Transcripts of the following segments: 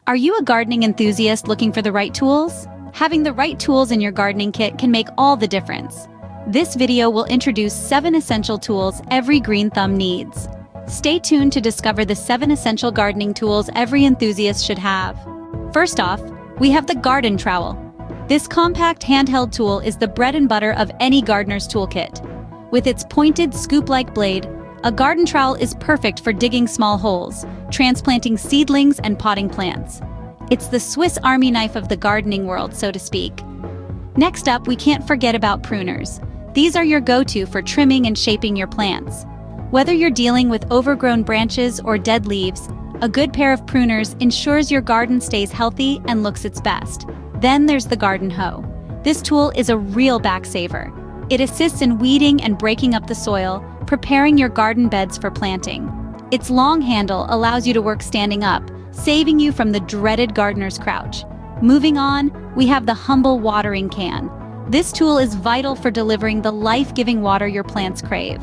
Are you a gardening enthusiast looking for the right tools? Having the right tools in your gardening kit can make all the difference. This video will introduce 7 essential tools every green thumb needs. Stay tuned to discover the 7 essential gardening tools every enthusiast should have. First off, we have the garden trowel. This compact handheld tool is the bread and butter of any gardener's toolkit. With its pointed scoop-like blade, a garden trowel is perfect for digging small holes, transplanting seedlings, and potting plants. It's the Swiss Army knife of the gardening world, so to speak. Next up, we can't forget about pruners. These are your go-to for trimming and shaping your plants. Whether you're dealing with overgrown branches or dead leaves, a good pair of pruners ensures your garden stays healthy and looks its best. Then there's the garden hoe. This tool is a real backsaver. It assists in weeding and breaking up the soil, preparing your garden beds for planting. Its long handle allows you to work standing up, saving you from the dreaded gardener's crouch. Moving on, we have the humble watering can. This tool is vital for delivering the life-giving water your plants crave.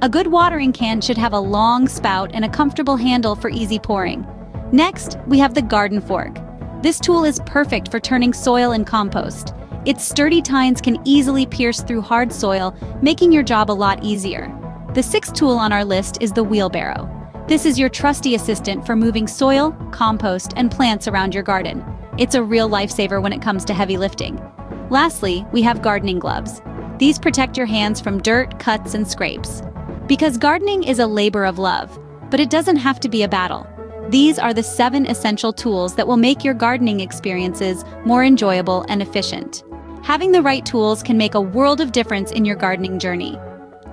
A good watering can should have a long spout and a comfortable handle for easy pouring. Next, we have the garden fork. This tool is perfect for turning soil and compost. Its sturdy tines can easily pierce through hard soil, making your job a lot easier. The 6th tool on our list is the wheelbarrow. This is your trusty assistant for moving soil, compost, and plants around your garden. It's a real lifesaver when it comes to heavy lifting. Lastly, we have gardening gloves. These protect your hands from dirt, cuts, and scrapes. Because gardening is a labor of love, but it doesn't have to be a battle. These are the 7 essential tools that will make your gardening experiences more enjoyable and efficient. Having the right tools can make a world of difference in your gardening journey.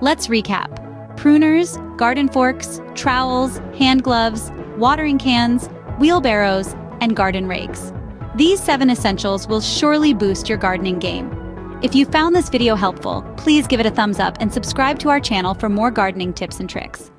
Let's recap. Pruners, garden forks, trowels, hand gloves, watering cans, wheelbarrows, and garden rakes. These 7 essentials will surely boost your gardening game. If you found this video helpful, please give it a thumbs up and subscribe to our channel for more gardening tips and tricks.